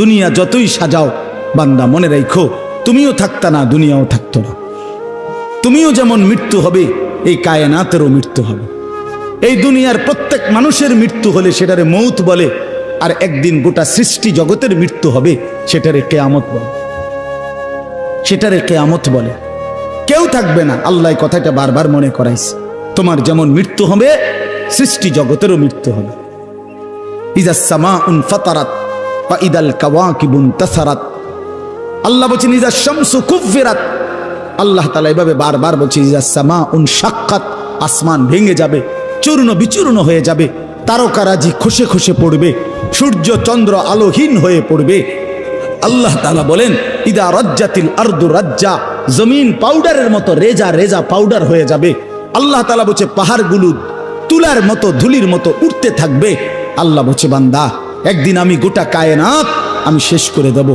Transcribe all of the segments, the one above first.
দুনিয়া যতই সাজাও বান্দা মনে রাখো তুমিও থাকতা না, দুনিয়াও থাকতো না। তুমিও যেমন মৃত্যু হবে, এই কায়নাতেরও মৃত্যু হবে। এই দুনিয়ার প্রত্যেক মানুষের মৃত্যু হলে সেটারে মৌত বলে, আর একদিন গোটা সৃষ্টি জগতের মৃত্যু হবে সেটারে কিয়ামত বলে। সেটারে কিয়ামত বলে। কেউ থাকবে না, আল্লাহ কথাটা বারবার মনে করাইছে। তোমার যেমন মৃত্যু হবে, সৃষ্টি জগতেরও মৃত্যু হবে। ইজাস সামাউন ফাতারাত ওয়া ইদাল কাওয়াকিবুন তাসারাত। আল্লাহ বলেন ইজাস শামসু কুফিরাত। আল্লাহ তাআলা এভাবে বারবার বলছে ইজাস সামাউন শাক্কাত, আসমান ভেঙে যাবে, চূর্ণ বিচূর্ণ হয়ে যাবে, তারকারাজি খসে খসে পড়বে, সূর্য চন্দ্র আলোহীন হয়ে পড়বে। আল্লাহ তাআলা বলেন ইদা রাজ্জাতিল আরদু রাজ্জা, জমিন পাউডারের মতো রেজা রেজা পাউডার হয়ে যাবে। আল্লাহ তাআলা বলছে পাহাড়গুলো তুলার মতো ধুলির মতো উঠতে থাকবে। আল্লাহ বলছে বান্দা একদিন আমি গোটা কায়নাত আমি শেষ করে দেব,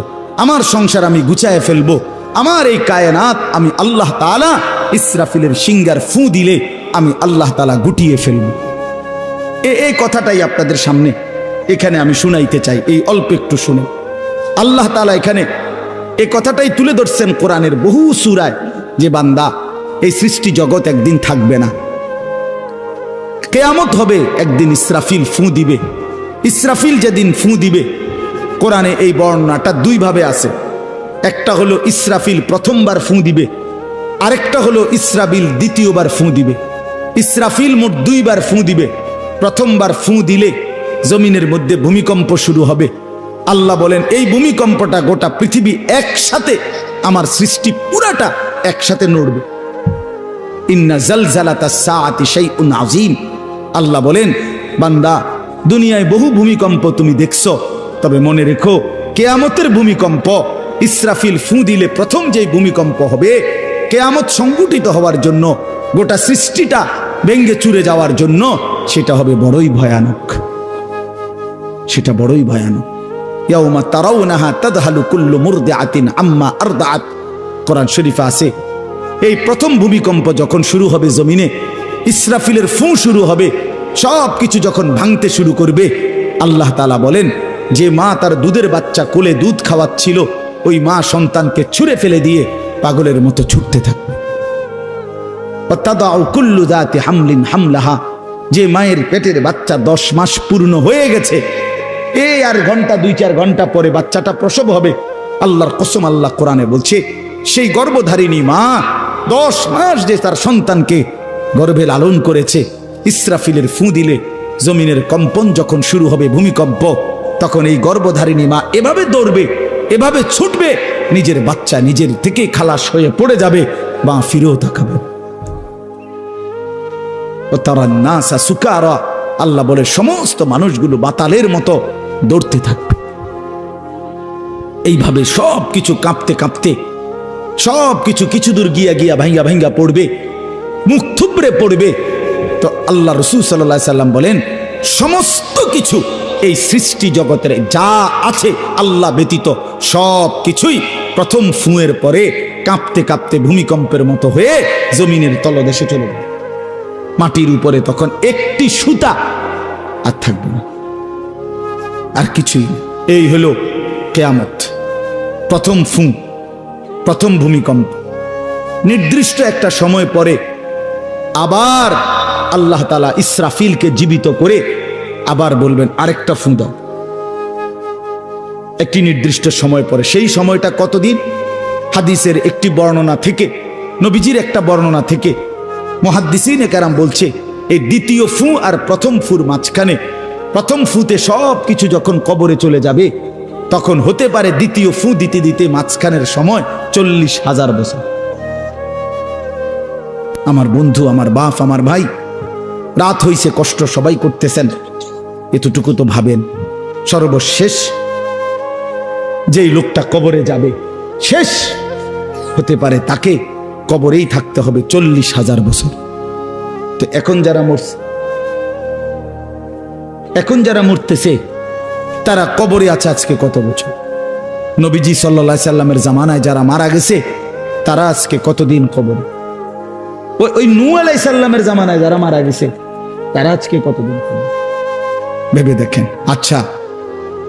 আমার সংসার আমি গুছায় ফেলবো, আমার এই কায়নাত আমি আল্লাহ তাআলা ইসরাফিলের সিঙ্গার ফু দিলে আমি আল্লাহ তাআলা গুটিয়ে ফেলবো। এই কথাটাই আপনাদের সামনে এখানে আমি শুনাইতে চাই, এই অল্প একটু শুনে। আল্লাহ তাআলা এখানে এই কথাটাই তুলে ধরছেন কোরআনের বহু সূরায়, যে বান্দা এই সৃষ্টি জগৎ একদিন থাকবে না, কিয়ামত হবে, একদিন ইসরাফিল ফু দিবে। ইসরাফিল যেদিন ফু দিবে, কোরআনে এই বর্ণনাটা দুই ভাবে আছে। একটা হলো ইসরাফিল প্রথমবার ফু দিবে, আরেকটা হলো ইসরাফিল দ্বিতীয়বার ফু দিবে। ইসরাফিল মোট দুইবার ফু দিবে। প্রথমবার ফু দিলে জমিনের মধ্যে ভূমিকম্প শুরু হবে। আল্লাহ বলেন এই ভূমিকম্পটা গোটা পৃথিবী একসাথে, আমার সৃষ্টি পুরাটা একসাথে নড়বে। ইন্না জালজালাতাস সাআতি শাইউন আযীম। আল্লাহ বলেন বান্দা দুনিয়ায় বহু ভূমিকম্প তুমি দেখছো, তবে মনে রেখো কিয়ামতের ভূমিকম্প, ইসরাফিল ফু দিলে প্রথম যেই ভূমিকম্প হবে, কিয়ামত সংঘটিত হওয়ার জন্য, গোটা সৃষ্টিটা ভেঙ্গে চুরে যাওয়ার জন্য, সেটা হবে বড়ই ভয়ানক। সেটা বড়ই ভয়ানক। ইয়াউমা তারাউনাহা তাদহালু কুল্লু মুরদিআতিন আম্মা আরদাআত। কোরআন শরীফে আছে এই প্রথম ভূমিকম্প যখন শুরু হবে জমিনে, ইসরাফিলের ফু শুরু হবে, সব কিছু যখন ভাঙতে শুরু করবে, আল্লাহ তাআলা বলেন যে মা তার দুধের বাচ্চা কোলে দুধ খাওয়াচ্ছিল, ওই মা সন্তানকে ছুঁড়ে ফেলে দিয়ে পাগলের মতো ছুটতে থাকবে। ওয়াতাদাউ কুল্লু যাতি হামলিন হামলাহা, যে মায়ের পেটের বাচ্চা 10 মাস পূর্ণ হয়ে গেছে, এই আর ঘন্টা 2-4 ঘন্টা পরে বাচ্চাটা প্রসব হবে। আল্লাহর কসম, আল্লাহ কোরআনে বলছে সেই গর্ভধারিণী মা 10 মাস যে তার সন্তানকে গর্ভে লালন করেছে, ইসরাফিলের ফু দিলে জমিনের কম্পন যখন শুরু হবে, ভূমিকম্প, তখন এই গর্ভধারিণী মা এভাবে দৌড়বে, এভাবে ছুটবে, নিজের বাচ্চা নিজের থেকে খালাস হয়ে পড়ে যাবে, বা ফিরেও তাকাবে। ও তারা নাসা সুকারা, আল্লাহ বলে সমস্ত মানুষগুলো বাতালের মতো দৌড়তে থাকবে। এইভাবে সব কিছু কাঁপতে কাঁপতে সব কিছু কিছু দূর গিয়া গিয়া ভাঙ্গা ভাঙ্গা পড়বে, মুখ থুবড়ে পড়বে। তো আল্লাহ রাসূল সাল্লাল্লাহু আলাইহি সাল্লাম বলেন সমস্ত কিছু এই সৃষ্টি জগতের যা আছে আল্লাহ ব্যতীত সব কিছুই প্রথম ফুঁয়ের পরে কাঁপতে কাঁপতে ভূমিকম্পের মতো হয়ে জমিনের তলদেশে চলে যাবে। মাটির উপরে তখন একটি সুতা আর থাকবে না, আর কিছুই না। এই হলো কিয়ামত, প্রথম ফু, প্রথম ভূমিকম্প। নির্দিষ্ট একটা সময় পরে আবার আল্লাহ তাআলা ইসরাফিলকে জীবিত করে আবার বলবেন আরেকটা ফু দাও, একটি নির্দিষ্ট সময় পরে। সেই সময়টা কতদিন? হাদিসের একটি বর্ণনা থেকে, নবীজির একটা বর্ণনা থেকে মুহাদ্দিসিনে কেরাম বলছে এই দ্বিতীয় ফু আর প্রথম ফুর মাঝখানে, প্রথম ফুতে সব কিছু যখন কবরে চলে যাবে, তখন হতে পারে দ্বিতীয় ফু দিতে দিতে মাঝখানের সময় 40,000 বছর। আমার বন্ধু, আমার বাপ, আমার ভাই, রাত হইছে, কষ্ট সবাই করতেছেন, এতটুকু তো ভাবেন সর্বশেষ যেই লোকটা কবরে যাবে, শেষ হতে পারে তাকে কবরেই থাকতে হবে 40,000 বছর। তো এখন যারা মরতেছে তারা কবরে আছে আজকে কত বছর? নবীজি সাল্লাল্লাহু আলাইহি সাল্লামের জামানায় যারা মারা গেছে তারা আজকে কতদিন কবরে? ওই নূহ আলাইহিস সালামের জামানায় যারা মারা গেছে তারা আজকে কতদিন কবরে? ভেবে দেখেন। আচ্ছা,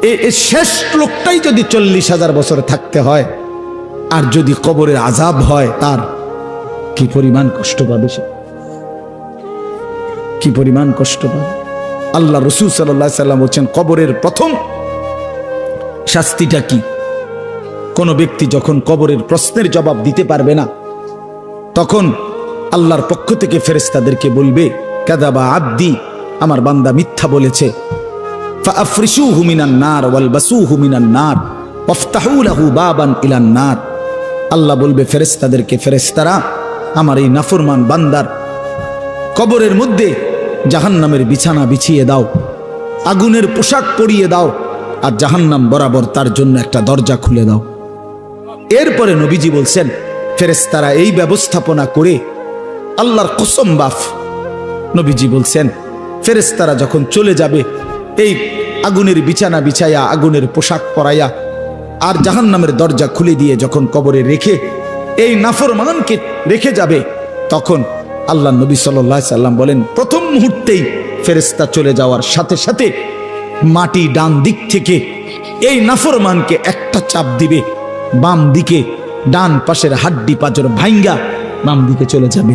এই শেষ লোকটাই যদি 40,000 বছর থাকতে হয়, আর যদি কবরের আযাব হয়, তার কি পরিমাণ কষ্ট পাবে সে, কি পরিমাণ কষ্ট পাবে। আল্লাহ রাসূল সাল্লাল্লাহু আলাইহি সাল্লাম বলেন, কবরের প্রথম শাস্তিটা কি? কোন ব্যক্তি যখন কবরের প্রশ্নের জবাব দিতে পারবে না, তখন আল্লাহর পক্ষ থেকে ফেরেশতাদেরকে বলবে, কাযাবা আব্দি, আমার বান্দা মিথ্যা বলেছে। ফাআফরিশুহু মিনান নার ওয়ালবাসুহু মিনান নার ওয়াফতাহু লাহু বাবান ইলান নার। আল্লাহ বলবে ফেরেশতাদেরকে, ফেরেশতারা আমার এই নাফরমান বান্দার কবরের মধ্যে জাহান্নামের বিছানা বিছিয়ে দাও, আগুনের পোশাক পরিয়ে দাও, আর জাহান্নাম বরাবর তার জন্য একটা দরজা খুলে দাও। এরপরে নবীজি বলছেন, ফেরেশতারা এই ব্যবস্থাপনা করে, আল্লাহর কসম বাফ, নবীজি বলছেন ফেরেশতারা যখন চলে যাবে, এই আগুনের বিছানা বিছাইয়া, আগুনের পোশাক পরাইয়া, আর জাহান্নামের দরজা খুলে দিয়ে যখন কবরে রেখে এই নাফরমানকে রেখে যাবে, তখন আল্লাহ নবী সাল্লাল্লাহু আলাইহি সাল্লাম বলেন, প্রথম মুহূর্তেই ফেরেশতা চলে যাওয়ার সাথে সাথে মাটি ডান দিক থেকে এই নাফরমানকে একটা চাপ দিবে, বাম দিকে ডান পাশের হাড্ডি পাঁজর ভাঙ্গা বাম দিকে চলে যাবে।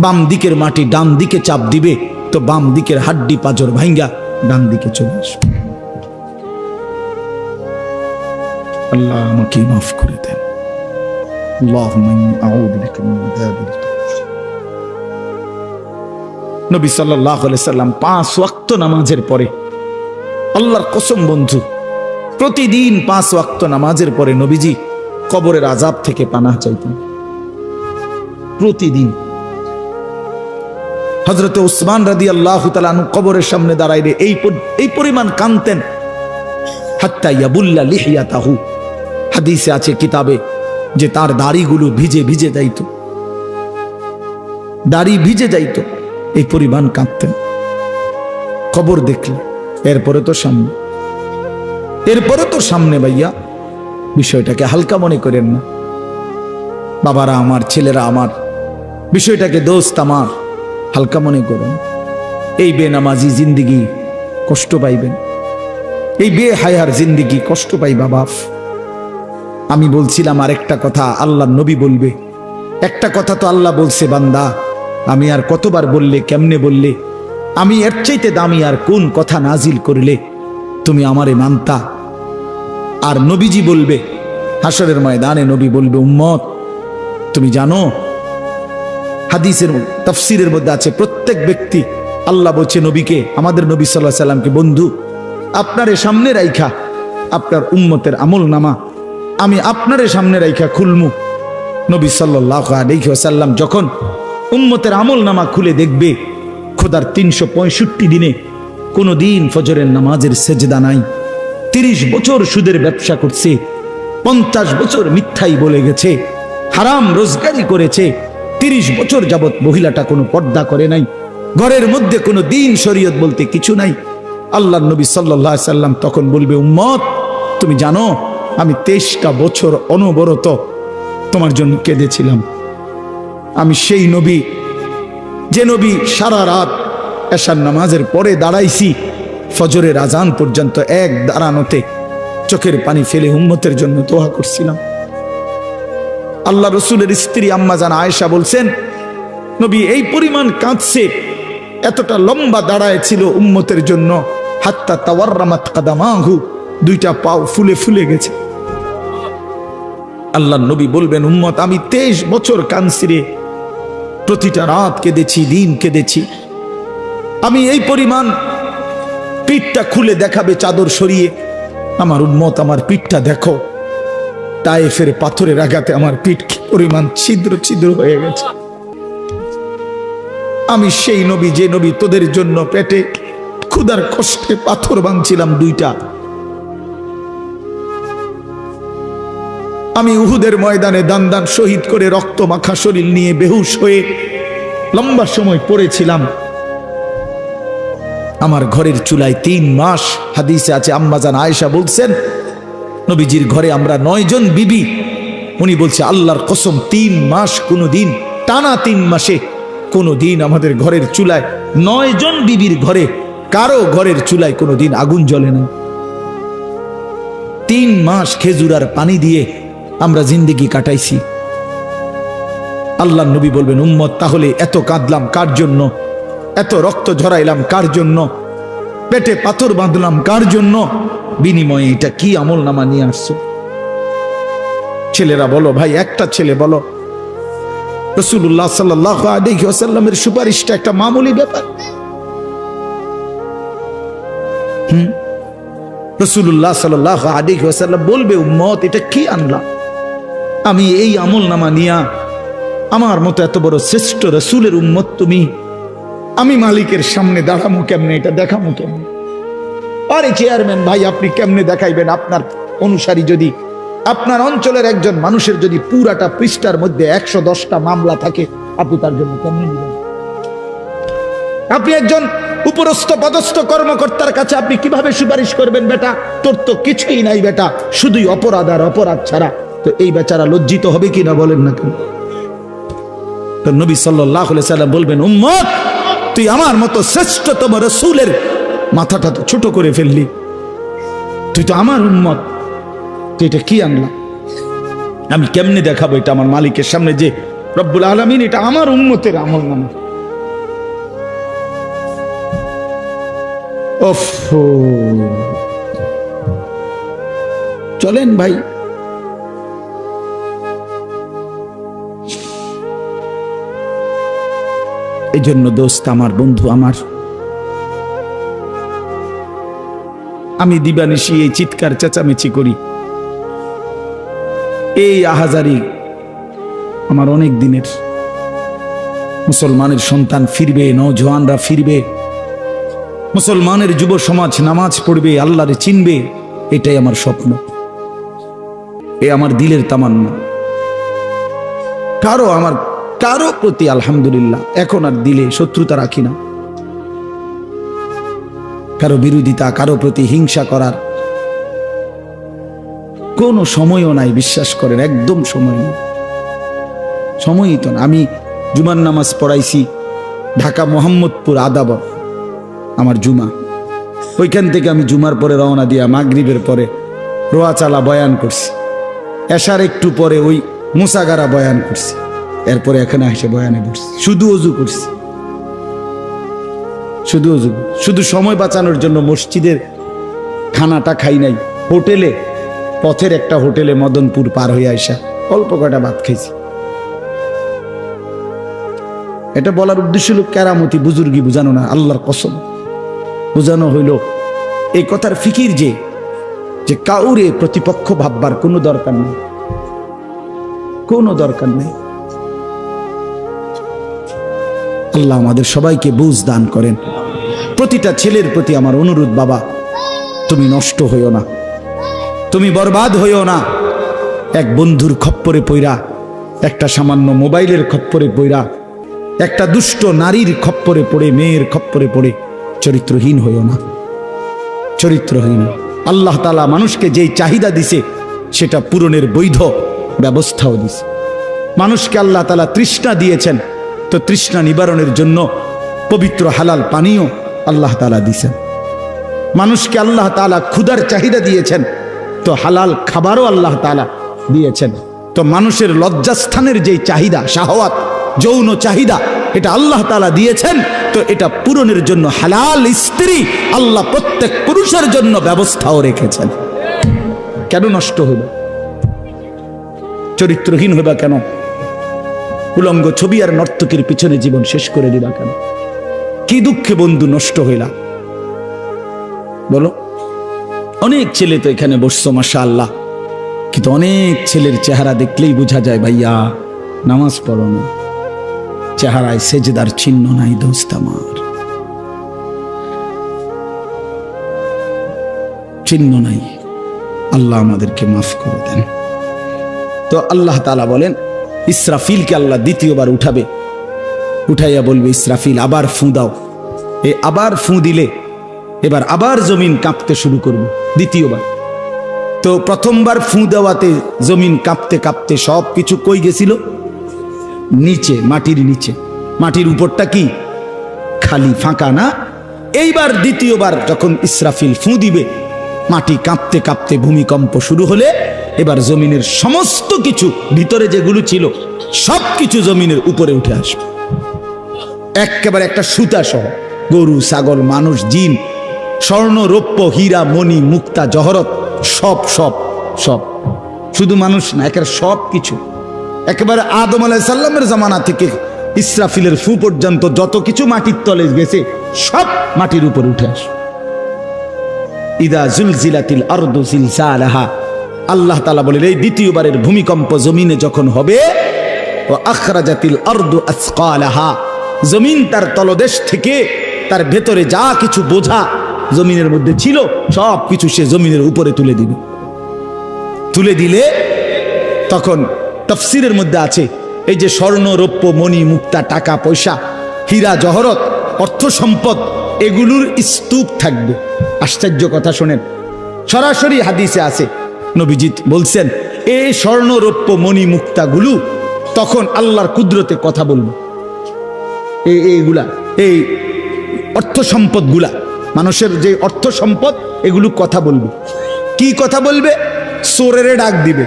বাম দিকের মাটি ডান দিকে চাপ দিবে, তো বাম দিকের হাড্ডি পাঁজর ভাঙ্গা ডান দিকে চলে আসবে। আল্লাহ আমাকে মাফ করে দেন। আল্লাহুম্মা ইন্নী আউযু বিকা মিন আযাবিল কবর। নবী সাল্লাল্লাহু আলাইহি সাল্লাম 5 ওয়াক্ত নামাজের পরে, আল্লাহর কসম বন্ধু, প্রতিদিন 5 ওয়াক্ত নামাজের পরে নবীজি কবরের আযাব থেকে পানাহ চাইতেন, প্রতিদিন। হযরত উসমান রাদিয়াল্লাহু তাআলা আনহু কবরের সামনে দাঁড়াইলে এই পরিমাণ কাঁদতেন, হাত্তা ইয়াবুল্লা লিহিয়াতাহু, হাদিসে আছে কিতাবে, যে তার দাড়িগুলো ভিজে ভিজে যাইত, দাড়ি ভিজে যাইত, এই পরিমাণ কাঁদতেন কবর দেখলে। এরপরে তো সামনে ভাইয়া, বিষয়টাকে হালকা মনে করেন না। বাবারা আমার, ছেলেরা আমার, বিষয়টাকে দোস্ত আমার, হালকা মনে করেন। এই বেনামাজি জিন্দিগি কষ্ট পাইবেন, এই বেহায়ার জিন্দিগি কষ্ট পাইবা বাপ। আমি বলছিলাম আরেকটা কথা, আল্লাহ নবী বলবে একটা কথা, তো আল্লাহ বলছে, বান্দা আমি আর কতবার বললে, কেমনে বললে, আমি এর চাইতে দামি আর কোন কথা নাজিল করলে তুমি আমারে মানতা। আর নবীজি বলবে হাসরের ময়দানে, নবী বলবে, উম্মত তুমি জানো, হাদিসের তাফসীরের মধ্যে আছে, প্রত্যেক ব্যক্তি, আল্লাহ বলছে নবীকে, আমাদের নবী সাল্লাল্লাহু আলাইহি সাল্লামকে, বন্ধু আপনারে সামনে রাইখা আপনার উম্মতের আমল নামা আমি আপনারে সামনে রাইখা খুলমু। নবী সাল্লাল্লাহু আলাইহি ওয়াসাল্লাম যখন উম্মতের আমল নামা খুলে দেখবে, খোদার 365 দিনে কোনো দিন ফজরের নামাজের সেজদা নাই, 30 বছর সুদের ব্যবসা করছে, 50 বছর মিথ্যাই বলে গেছে, হারাম রোজগারি করেছে, 30 বছর যাবত মহিলাটা কোনো পর্দা করে নাই, ঘরের মধ্যে কোনো দিন শরীয়ত বলতে কিছু নাই। আল্লাহর নবী সাল্লাল্লাহু আলাইহি সাল্লাম তখন বলবে, উম্মত তুমি জানো আমি 23টা বছর অনবরত তোমার জন্য কেঁদেছিলাম। আমি সেই নবী, যে নবী সারা রাত এশার নামাজের পরে দাঁড়াইছি ফজরের আজান পর্যন্ত, এক দাঁড়ানোতে চোখের পানি ফেলে উম্মতের জন্য দোয়া করছিলাম। আল্লাহ রসুলের স্ত্রী আম্মা জান আয়েশা বলছেন, নবী এই পরিমাণ কাঁদছে, এতটা লম্বা দাঁড়ায় ছিল উম্মতের জন্য, হাত্তা তাওয়াররামাত কাদামাহু, 2টা পাও ফুলে ফুলে গেছে। আল্লাহ নবী বলবেন, উম্মত আমি 23 বছর কাঁদছি রে, প্রতিটা রাত কেঁদেছি, দিন কেঁদেছি। আমি এই পরিমাণ, পিঠটা খুলে দেখাবে চাদর সরিয়ে, আমার উম্মত আমার পিঠটা দেখো, তায়েফের পাথরের আঘাতে আমার পিঠ কি পরিমাণ ছিদ্র ছিদ্র হয়ে গেছে। আমি সেই নবী, যে নবী তোদের জন্য পেটে ক্ষুধার কষ্টে পাথর বাঁধছিলাম 2টা। আমি উহুদের ময়দানে দান দান শহীদ করে রক্ত মাখা শরীর নিয়ে বেহুশ হয়ে লম্বা সময় পড়েছিলাম। আমার ঘরের চুলায় 3 মাস, হাদিসে আছে আম্মা জান আয়েশা বলছেন, নবীজির ঘরে আমরা 9 জন বিবি, উনি বলছে আল্লাহর কসম 3 মাস, কোনো দিন টানা 3 মাসে কোনো দিন আমাদের ঘরের চুলায়, 9 জন বিবির ঘরে কারো ঘরের চুলায় কোনো দিন আগুন জ্বলে না। 3 মাস খেজুর আর পানি দিয়ে আমরা জিন্দেগি কাটাইছি। আল্লাহর নবী বলবেন, উম্মত তাহলে এত কাঁদলাম কার জন্য, এত রক্ত ঝরাইলাম কার জন্য, পেটে পাথর বাঁধলাম কার জন্য, বিনিময়ে এটা কি আমল নামা নিয়ে আসছো? ছেলেরা বলো ভাই, একটা ছেলে বলো রাসূলুল্লাহ সাল্লাল্লাহু আলাইহি ওয়াসাল্লামের সুপারিশটা একটা মামুলি ব্যাপার? রাসূলুল্লাহ সাল্লাল্লাহু আলাইহি ওয়াসাল্লাম বলবে, উম্মত এটা কি আনলাম আমি এই আমল নামা নিয়া? আমার মতো এত বড় শ্রেষ্ঠ রাসূলের উম্মত তুমি, আমি মালিকের সামনে দাঁড়ামু কেমনে, এটা দেখামু কেমনে? আরে চেয়ারম্যান ভাই, আপনি কেমনে দেখাইবেন? আপনার অনুসারী যদি, আপনার অঞ্চলের একজন মানুষের যদি পুরাটা পৃষ্ঠার মধ্যে 110টা মামলা থাকে, আপনি তার জন্য কেমনে নেবেন? আপনি একজন উপরস্থ পদস্থ কর্মকর্তার কাছে আপনি কিভাবে সুপারিশ করবেন? বেটা তোর তো কিছুই নাই বেটা, শুধুই অপরাধ আর অপরাধ ছাড়া। তো এই বেচারা লজ্জিত হবে কিনা বলেন না কেন? তো নবী সাল্লাল্লাহু আলাইহি সাল্লাম বলবেন, উম্মত তুই আমার মতো শ্রেষ্ঠতম রাসূলের মাথাটা তো ছোট করে ফেললি, তুই তো আমার উম্মত, তুই এটা কি আনলা? আমি কেমনে দেখাবো এটা আমার মালিকের সামনে যে রব্বুল আলামিন এটা আমার উম্মতের আমল নামা? ওফ, চলেন ভাই, এই জন্য দোস্ত আমার, বন্ধু আমার, আমি দিবানিশি এই চিৎকার চেঁচামেচি করি, এই আহাজারি আমার অনেক দিনের। মুসলমানের সন্তান ফিরবে, নওজওয়ানরা ফিরবে, মুসলমানের যুব সমাজ নামাজ পড়বে, আল্লাহরে চিনবে, এটাই আমার স্বপ্ন, এ আমার দিলের তামান্না। কারো প্রতি আলহামদুলিল্লাহ এখন আর দিলে শত্রুতা রাখি না, কারো বিরোধিতা, কারো প্রতি হিংসা করার কোনো সময়ও নাই, বিশ্বাস করেন, একদম সময় নেই, সময়ই তো না। আমি জুমার নামাজ পড়াইছি ঢাকা মোহাম্মদপুর আদাবর, আমার জুমা, ওইখান থেকে আমি জুমার পরে রওনা দিয়া মাগরিবের পরে রোয়াচালা বয়ান করছি, এশার একটু পরে ওই মুসাগারা বয়ান করছি, এরপরে এখানে এসে বয়ানে বসছি, শুধু অজু করছি, শুধু অজু, শুধু সময় বাঁচানোর জন্য মসজিদের খানাটা খাই নাই, হোটেলে, পথের একটা হোটেলে মদনপুর পার হয়ে আসা অল্প কয়টা ভাত খাইছি। এটা বলার উদ্দেশ্য হলো কেরামতি বুজুর্গি বুঝানো না, আল্লাহর কসম বুঝানো হইল এই কথার ফিকির যে কাউরে প্রতিপক্ষ ভাববার কোনো দরকার নেই, কোনো দরকার নেই। আল্লাহ আমাদের সবাইকে বুঝ দান করেন। প্রতিটা ছেলের প্রতি আমার অনুরোধ, বাবা তুমি নষ্ট হইও না, তুমি বরবাদ হইও না। এক বন্ধুর খপ্পরে পইরা, একটা সামান্য মোবাইলের খপ্পরে পইরা, একটা দুষ্ট নারীর খপ্পরে পড়ে, মেয়ের খপ্পরে পড়ে চরিত্রহীন হইও না, চরিত্রহীন। আল্লাহ তাআলা মানুষকে যেই চাহিদা দিছে সেটা পূরণের বৈধ ব্যবস্থাও দিছে। মানুষকে আল্লাহ তাআলা তৃষ্ণা দিয়েছেন, তো তৃষ্ণা নিবারণের জন্য পবিত্র হালাল পানীয় আল্লাহ তাআলা দিয়েছেন। মানুষকে আল্লাহ তাআলা ক্ষুধার চাহিদা দিয়েছেন, তো হালাল খাবারও আল্লাহ তাআলা দিয়েছেন। তো মানুষের লজ্জাস্থানের যেই চাহিদা, শাহওয়াত, যৌন চাহিদা, এটা আল্লাহ তাআলা দিয়েছেন, তো এটা পূরণের জন্য হালাল স্ত্রী আল্লাহ প্রত্যেক পুরুষের জন্য ব্যবস্থাও রেখেছেন। কেন নষ্ট হইল? চরিত্রহীন হইবা কেন? উলঙ্গ ছবি আর নর্তকীর পিছনে জীবন শেষ করে দিবা কেন? কি দুঃখে বন্ধু নষ্ট হইলা বলো? অনেক ছেলে তো এখানে বসছো মাশাআল্লাহ, কিন্তু অনেক ছেলের চেহারা দেখলেই বোঝা যায় ভাইয়া নামাজ পড়ো না, চেহারায় সেজদার চিহ্ন নাই দোস্ত আমার, চিহ্ন নাই। আল্লাহ আমাদেরকে মাফ করে দেন। তো আল্লাহ তাআলা বলেন ইসরাফিলকে আল্লাহ দ্বিতীয়বার উঠাবে, উঠাইয়া বলবে ইসরাফিল আবার ফুঁ দাও। এই আবার ফুঁ দিলে এবার আবার জমিন কাঁপতে শুরু করবে দ্বিতীয়বার। তো প্রথমবার ফুঁ দেওয়াতে জমিন কাঁপতে কাঁপতে সব কিছু কই গেছিল? নিচে, মাটির নিচে। মাটির উপরটা কি খালি, ফাঁকা না? এইবার দ্বিতীয়বার যখন ইসরাফিল ফুঁ দিবে, মাটি কাঁপতে কাঁপতে ভূমিকম্প শুরু হলে এবার জমিনের সমস্ত কিছু ভিতরে যেগুলো ছিল সব কিছু জমিনের উপরে উঠে আসবে, একেবারে একটা সুতা সহ। গরু, ছাগল, মানুষ, জিন, স্বর্ণ, রৌপ্য, হীরা, মণি, মুক্তা, জহরত, সব সব সব, শুধু মানুষ না, একেবারে সব কিছু, একেবারে আদম আলাইহিস সালামের জামানা থেকে ইসরাফিলের ফু পর্যন্ত যত কিছু মাটির তলে গেছে সব মাটির উপর উঠে আসে। ইদা জুলজিলাতিল আরদু জিলজালাহা, আল্লাহ তাআলা বলেন এই দ্বিতীয়বারের ভূমিকম্প জমিনে যখন হবে, ওয়া আখরাজাতিল আরদু আসকালাহা, জমিন তার তলদেশ থেকে তার ভেতরে যা কিছু বোঝা জমিনের মধ্যে ছিল সব কিছু সে জমিনের উপরে তুলে দিবে। তুলে দিলে তখন তাফসীরের মধ্যে আছে এই যে স্বর্ণ, রৌপ্য, মণি, মুক্তা, টাকা পয়সা, হীরা, জহরত, অর্থ সম্পদ, এগুলোর স্তূপ থাকবে। আশ্চর্য কথা শোনেন, সরাসরি হাদিসে আছে, নবীজি বলছেন এই স্বর্ণ, রৌপ্য, মণি, মুক্তাগুলো তখন আল্লাহর কুদরতে কথা বলবে। এইগুলা, এই অর্থ সম্পদগুলা, মানুষের যে অর্থ সম্পদ, এগুলো কথা বলবে। কি কথা বলবে? চোরের ডাক দিবে,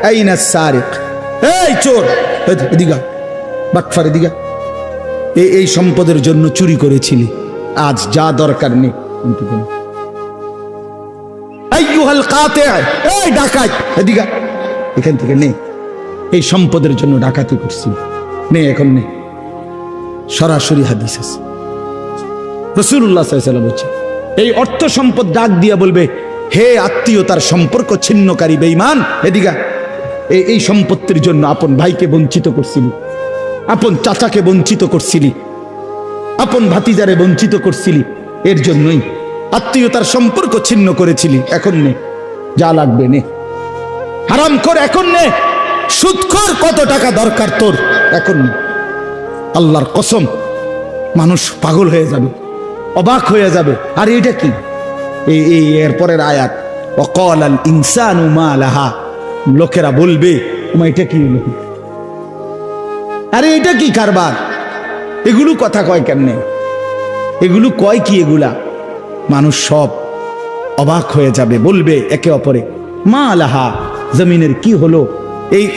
আইনা সারিক, এই চোর, এদিকে বাটফার, এদিকে এই সম্পদের জন্য চুরি করেছিলি, আজ যা দরকার নেই। আইয়ুহাল কাতি, এই ডাকাত, এদিকে এখান থেকে নে, এই সম্পদের জন্য ডাকাতি করছিলি, নে এখন নে। সরাসরি হাদিস আছে, রাসূলুল্লাহ সাল্লাল্লাহু আলাইহি ওয়াসাল্লাম বলছে এই অর্থ সম্পদ ডাক দিয়া বলবে, হে আত্মীয়তার সম্পর্ক ছিন্নকারী বেঈমান, এদিকে এই সম্পত্তির জন্য আপন ভাইকে বঞ্চিত করছিলি, আপন চাচাকে বঞ্চিত করছিলি, আপন ভাতিজারে বঞ্চিত করছিলি, এর জন্যই আত্মীয়তার সম্পর্ক ছিন্ন করেছিলি, এখন নে, যা লাগবে নে। হারাম কর এখন নে, সুদখোর কত টাকা দরকার তোর, এখন নে। আল্লাহর কসম, মানুষ পাগল হয়ে যাবে, অবাক হয়ে যাবে। আর এটা কি? এই এরপরের আয়াত, ওয়াকালাল ইনসানু মা লাহা, লোকেরা বলবে এটা কি হলো, আরে এটা কি কারবার, এগুলো কথা কয় কেমনে, এগুলো কয় কি, এগুলা মানুষ সব অবাক হয়ে যাবে, বলবে একে অপরে মা লাহা, জমিনের কি হলো,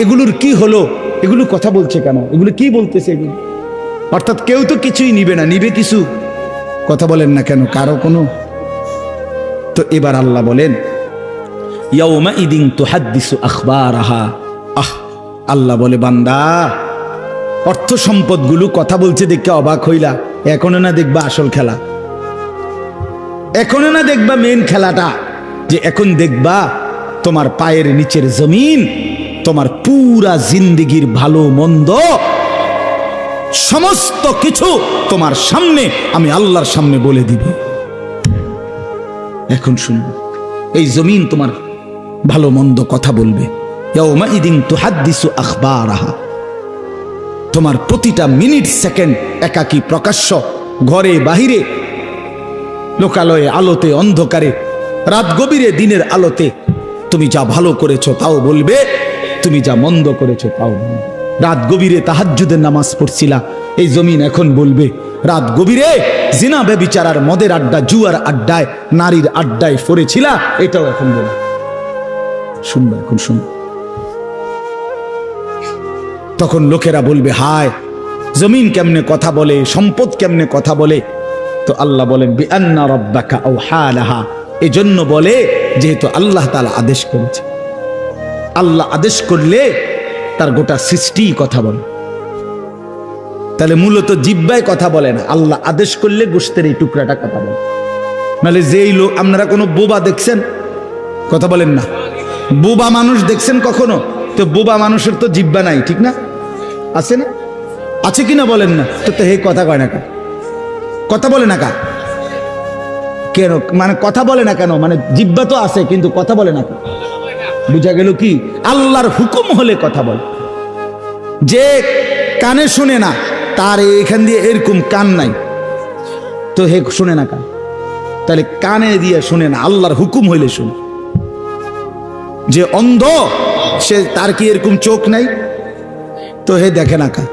এগুলোর কি হলো, এগুলো কথা বলছে কেন, এগুলো কি বলতেছে এগুলো? অর্থাৎ কেউ তো কিছুই নিবে না, নিবে কিছু, কথা বলেন না কেন কারো কোনো। তো এবার আল্লাহ বলেন ইয়াউমা ইদিন তুহাদ্দিসু আখবারাহা, আল্লাহ বলে বান্দা অর্থ সম্পদগুলো কথা বলছে দেখে অবাক হইলা, এখনো না দেখবা আসল খেলা, এখনো না দেখবা মেন খেলাটা, যে এখন দেখবা তোমার পায়ের নিচের জমিন, তোমার পুরা জিন্দেগির ভালো মন্দ সমস্ত কিছু তোমার সামনে আমি আল্লাহর সামনে বলে দিব। এখন শুনবো, এই জমিন তোমার ভালো মন্দ কথা বলবে। ইয়াউমা ইদিন তুহাদ্দিসু আখবারাহা, তোমার প্রতিটা মিনিট সেকেন্ড একাকী প্রকাশ্য, ঘরে বাহিরে, লোকালয়ে, আলোতে, অন্ধকারে, রাত গভীরে, দিনের আলোতে, তুমি যা ভালো করেছো তাও বলবে, তুমি যা মন্দ করেছো তাও বলবে। রাত গভীরে তাহাজ্জুদের নামাজ পড়ছিলা, এই জমিন এখন বলবে রাত গভীরে জিনা ব্যভিচার আর মদের আড্ডা, জুয়ার আড্ডায়, নারীর আড্ডায় পড়েছিলা, এটাও এখন বলবে। শুনবে, এখন শুনবে। তখন লোকেরা বলবে হায়, জমিন কেমনে কথা বলে, সম্পদ কেমনে কথা বলে। তো আল্লাহ বলেন বিআন্না রাব্বাকা আওহা লাহা, এজন্য বলে যেহেতু আল্লাহ তাআলা আদেশ করেছে। আল্লাহ আদেশ করলে তার গোটা সৃষ্টি কথা বলে, তাহলে মূলত জিহ্বায় কথা বলে না, আল্লাহ আদেশ করলে গোশতের এই টুকরাটা কথা বলে। নাহলে যেই লোক, আপনারা কোনো বোবা দেখছেন, কথা বলেন না, বোবা মানুষ দেখছেন কখনো? তো বোবা মানুষের তো জিহ্বা নাই, ঠিক না? আছে না? আছে কিনা বলেন না? তো হে কথা কয় না কা, কথা বলে না কা কেন, মানে কথা বলে না কেন, মানে জিহ্বা তো আছে কিন্তু কথা বলে না কেন? বুঝা গেল কি? আল্লাহর হুকুম হলে কথা বলে। যে কানে শুনে না, তার এখান দিয়ে এরকম কান নাই, তো হে শুনে না কান, তাহলে কানে দিয়ে শুনে না, আল্লাহর হুকুম হইলে শুনে। যে অন্ধ, সে তার কি এরকম চোখ নাই, তো হে দেখে না কান।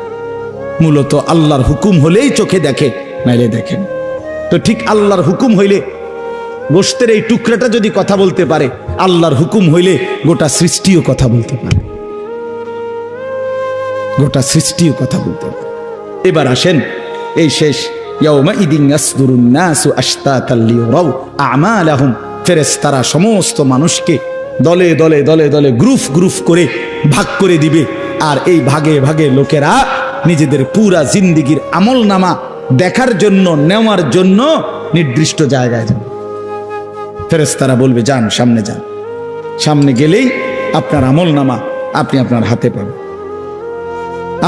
মূলত আল্লাহর হুকুম হলেই চোখে দেখে, নাইলে দেখেন। তো ঠিক আল্লাহর হুকুম হইলে গোশতের এই টুকরাটা যদি কথা বলতে পারে, আল্লাহর হুকুম হইলে গোটা সৃষ্টিও কথা বলতে পারে, গোটা সৃষ্টিও কথা বলতে পারে। এবার আসেন, এই শেষ ইয়াউমাইদিন ইয়াসদুরুন নাসু আশতাতাল লিয়ারাউ আমালাহুম, ফেরেশতারা সমস্ত মানুষকে দলে দলে দলে দলে গ্রুপ গ্রুপ করে ভাগ করে দিবে। আর এই ভাগে ভাগে লোকেরা নিজেদের পুরা জিন্দেগির আমলনামা দেখার জন্য, নেওয়ার জন্য নির্দিষ্ট জায়গায় যাবে। ফেরেশতারা বলবে যান, সামনে যান। সামনে গেলেই আপনার আমলনামা আপনি আপনার হাতে পাবেন,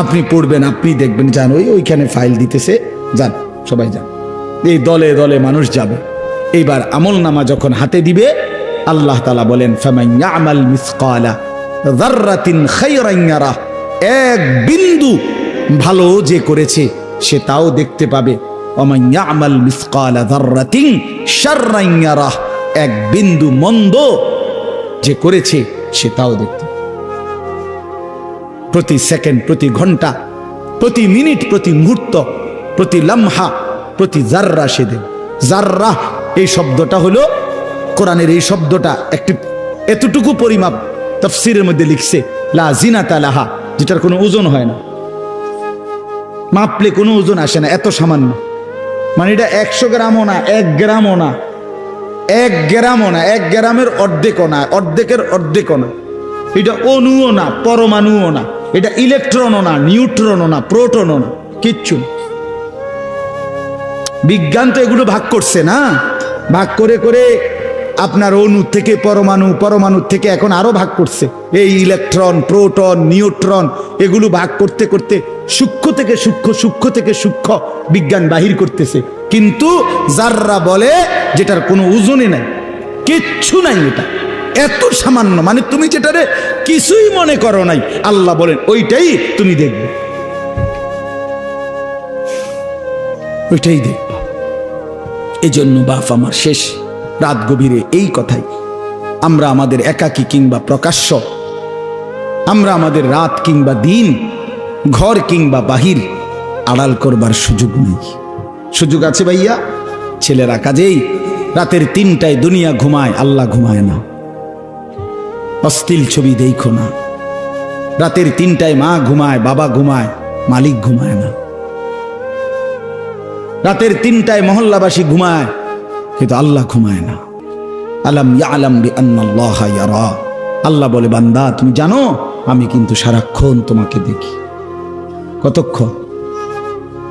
আপনি পড়বেন, আপনি দেখবেন, যান ওইখানে ফাইল দিতেছে, যান সবাই যান। এই দলে দলে মানুষ যাবে। এইবার আমলনামা যখন হাতে দিবে, আল্লাহ তাআলা বলেন ফামান ইয়ামাল মিসকালা যাররাতিন খায়রান ইয়ারাহ, এক বিন্দু ভালো যে করেছে সে তাও দেখতে পাবে। ওমান ইয়ামাল মিসকালা যাররাতিন শাররান ইয়ারাহ, এক বিন্দু মন্দ যে করেছে সে তাও দেখতে পাবে। প্রতি সেকেন্ড, প্রতি ঘন্টা, প্রতি মিনিট, প্রতি মুহূর্ত, প্রতি লামহা, প্রতি জাররা সে দেবে। জাররা এই শব্দটা হলো কোরআনের, এই শব্দটা একটি এতটুকু পরিমাপ তাফসীরের মধ্যে লিখছে লা জিনাতা লাহা, যেটার কোনো ওজন হয় না, মাপলে কোনো ওজন আসে না, এত সামান্য। মানে এটা 100 গ্রামও না, 1 গ্রামও না, 1 গ্রামও না, 1 গ্রামের অর্ধেকও না, অর্ধেকের অর্ধেকও না। এটা অণুও না, পরমাণুও না, এটা ইলেকট্রনও না, নিউট্রনও না, প্রোটনও না, কিচ্ছু না। বিজ্ঞান তো এগুলো ভাগ করছে না, ভাগ করে করে আপনার অণু থেকে পরমাণু, পরমাণু থেকে এখন আরো ভাগ করছে। এই ইলেকট্রন, প্রোটন, নিউট্রন এগুলো ভাগ করতে করতে সূক্ষ্ম থেকে সূক্ষ্ম, সূক্ষ্ম থেকে সূক্ষ্ম বিজ্ঞান বাহির করতেছে। কিন্তু জাররা বলে যেটার কোনো ওজনই নাই, কিচ্ছু নাই, এটা এত সামান্য, মানে তুমি যেটারে কিছুই মনে করো নাই, আল্লাহ বলেন ওইটাই তুমি দেখবে, ওইটাই দেখবে। এই জন্য বাপ আমার শেষ রাত গভীরে এই কথাই, আমরা আমাদের একাকী কিংবা প্রকাশ্য, আমরা আমাদের রাত কিংবা দিন, ঘর কিংবা বাহির আড়াল করবার সুযোগ নেই। সুযোগ আছে ভাইয়া? ছেলেরা কাজেই রাতের 3টায় দুনিয়া ঘুমায়, আল্লাহ ঘুমায় না। অশ্লীল ছবি দেখো না। রাতের 3টায় মা ঘুমায়, বাবা ঘুমায়, মালিক ঘুমায় না। রাতের 3টায় মহল্লাবাসী ঘুমায়, কিন্তু আল্লাহ ঘুমায় না। আলাম ইয়ালাম বিআন্নাল্লাহা ইয়ারা, আল্লাহ বলে বান্দা তুমি জানো আমি কিন্তু সারাক্ষণ তোমাকে দেখি। কতক্ষণ?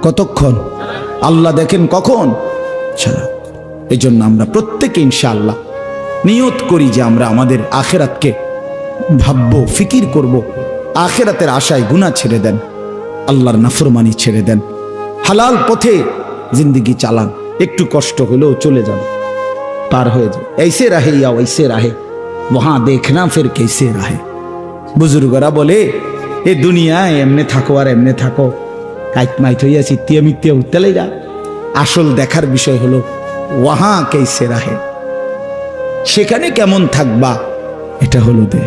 কতক্ষণ? আল্লাহ দেখেন কখন? সারাক্ষণ। এই জন্য আমরা প্রত্যেকে ইনশাআল্লাহ নিয়ত করি যে আমরা আমাদের আখিরাতকে ভাববো, ফিকির করব। আখিরাতের আশায় গুনাহ ছেড়ে দেন, আল্লাহর নাফরমানি ছেড়ে দেন, হালাল পথে জিন্দেগি চালান। একটু কষ্ট হলেও চলে যান, পার হয়ে যান। ऐसे रहे या वैसे रहे वहां देखना फिर कैसे रहे। বুজুর্গরা বলে এ দুনিয়ায় এমনে থাকো আর এমনে থাকো, কাইট মাইট হইয়া চিত্তিয়া মিত্তিয়া উঠতে লাইগা। আসল দেখার বিষয় হলো ওয়াহা কেসে রাহে, সেখানে কেমন থাকবা, এটা হলো দে,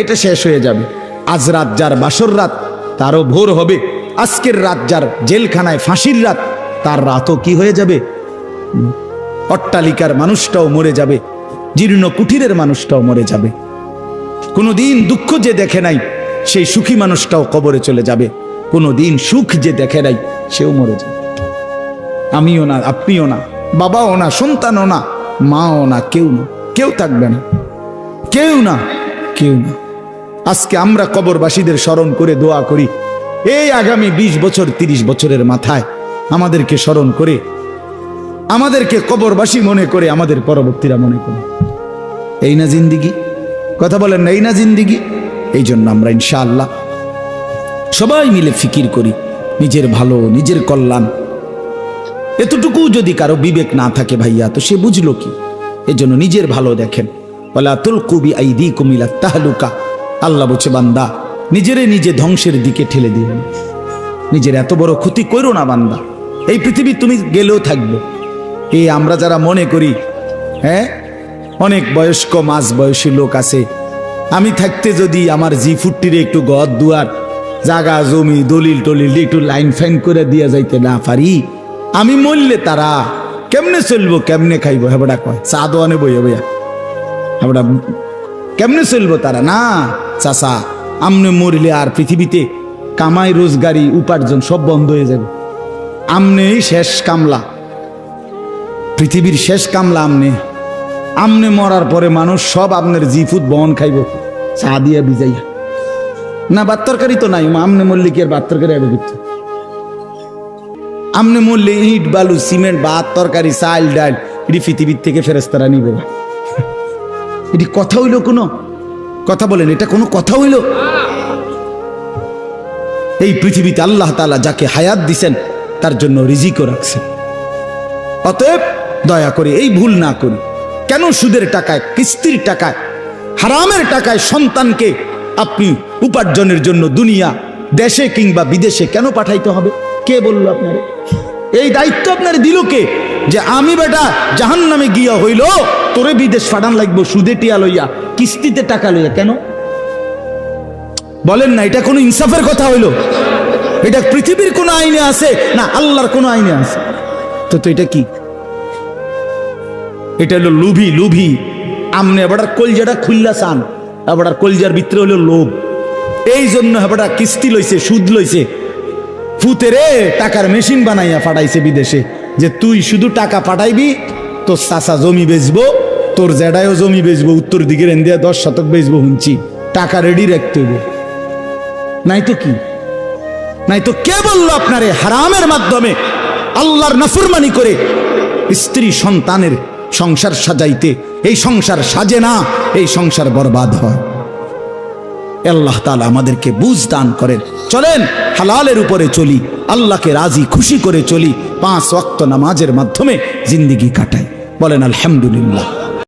এটা শেষ হয়ে যাবে। আজ রাত যার বাসর রাত, তারও ভোর হবে। আজকের রাত যার জেলখানায় ফাঁসির রাত, তার রাতও কি হয়ে যাবে? অট্টালিকার মানুষটাও মরে যাবে, জীর্ণ কুঠিরের মানুষটাও মরে যাবে। কোনোদিন দুঃখ যে দেখে নাই সেই সুখী মানুষটাও কবরে চলে যাবে। কোনোদিন সুখ যে দেখে নাই সেও মরে যাবে। আমিও না, আপনিও না, বাবাও না, সন্তানও না, মাও না, কেউ না, কেউ থাকবে না, কেউ না, কেউ না। আজকে আমরা কবরবাসীদের স্মরণ করে দোয়া করি, এই আগামী 20 বছর 30 বছরের মাথায় আমাদেরকে স্মরণ করে, আমাদেরকে কবরবাসী মনে করে, আমাদের পরবর্তীরা মনে করে। এই না জিন্দিগি? কথা বলেন না, এই না জিন্দিগি? এই জন্য আমরা ইনশাআল্লাহ সবাই মিলে ফিকির করি নিজের ভালো, নিজের কল্যাণ। এতটুকু যদি কারো বিবেক না থাকে ভাইয়া, তো সে বুঝলো কি? এই জন্য নিজের ভালো দেখেন। ওয়ালা তুলকু বিআইদিকুম ইলা তাহলুকা, আল্লাহ বলছে বান্দা নিজেরে নিজে ধ্বংসের দিকে ঠেলে দিও না, নিজের এত বড় ক্ষতি করো না বান্দা। এই পৃথিবী তুমি গেলেও থাকবে। এই আমরা যারা মনে করি, হ্যাঁ অনেক বয়স্ক মাঝ বয়সী লোক আছে, আমি থাকতে যদি আমার জি40 একটু ঘর দুয়ার জাগা জমি দলিল টলিল একটু লাইন ফাইন করে দিয়া যাইতে না পারি, আমি মরলে তারা কেমনে চলবো কেমনে খাইবো হেবড়া কয় চা দোয়ানে বইয়া বইয়া হেবড়া কেমনে চলবো তারা না চাচা আমনে মরলে আর পৃথিবীতে কামাই রোজগারি উপার্জন সব বন্ধ হয়ে যাবে আমনেই শেষ কামলা পৃথিবীর শেষ কামলা আমনে মরার পরে মানুষ সব আপনার জিফুত বহন খাইব চা দিয়া ভিজাইয়া না ভাত তরকারি তো নাই আমনে মরলে কি আর ভাত তরকারি আগে করতে আমনে মরলে ইট বালু সিমেন্ট ভাত তরকারি চাল ডাল এটি পৃথিবীর থেকে ফেরেস্তারা নিবে এটি কথা হইল কোনো কথা বলেন এটা কোনো কথা হইল এই পৃথিবীতে আল্লাহ তাআলা যাকে হায়াত দিছেন তার জন্য রিজিকও রাখছেন অতএব দয়া করে এই ভুল না করি কেন সুদের টাকায় কিস্তির টাকায় হারামের টাকায় সন্তানকে আপনি উপার্জনের জন্য দুনিয়া দেশে কিংবা বিদেশে কেন পাঠাইতে হবে কে বলল আপনার এই দায়িত্ব আপনার দিল কে যে আমি বেটা জাহান্নামে গিয়া হইল তোরে বিদেশ পাঠান লাগবো সুদে টিয়া লইয়া কিস্তিতে টাকা লইয়া কেন বলেন না এটা কোনো ইনসাফের কথা হইল এটা পৃথিবীর কোন আইনে আছে না আল্লাহর কোন আইনে আছে তো এটা কি এটা হলো লুভি আমনে এবার কলজাটা খুললা চান এবার কলজার ভিতরে হলো লোভ এই জন্য এবার কিস্তি লইছে সুদ লইছে ফুতেরে টাকার মেশিন বানাইয়া পাঠাইছে বিদেশে যে তুই শুধু টাকা পাঠাইবি তোর চাচা জমি বেচবো তোর জেডায়ও জমি বেচবো উত্তর দিকের ইন্ডিয়া 10 শতক বেচবো হুঁচি টাকা রেডি রাখতে হবে নাই তো কি নাই তো কে বললো আপনারে হারামের মাধ্যমে আল্লাহর নাফরমানি করে স্ত্রী সন্তানের সংসার সাজাইতে এই সংসার সাজে না এই সংসার বরবাদ হয় আল্লাহ তাআলা আমাদেরকে বুঝ দান করেন চলেন হালালের উপরে চলি আল্লাহকে রাজি খুশি করে চলি 5 ওয়াক্ত নামাজের মাধ্যমে জিন্দেগি কাটাই বলেন আলহামদুলিল্লাহ।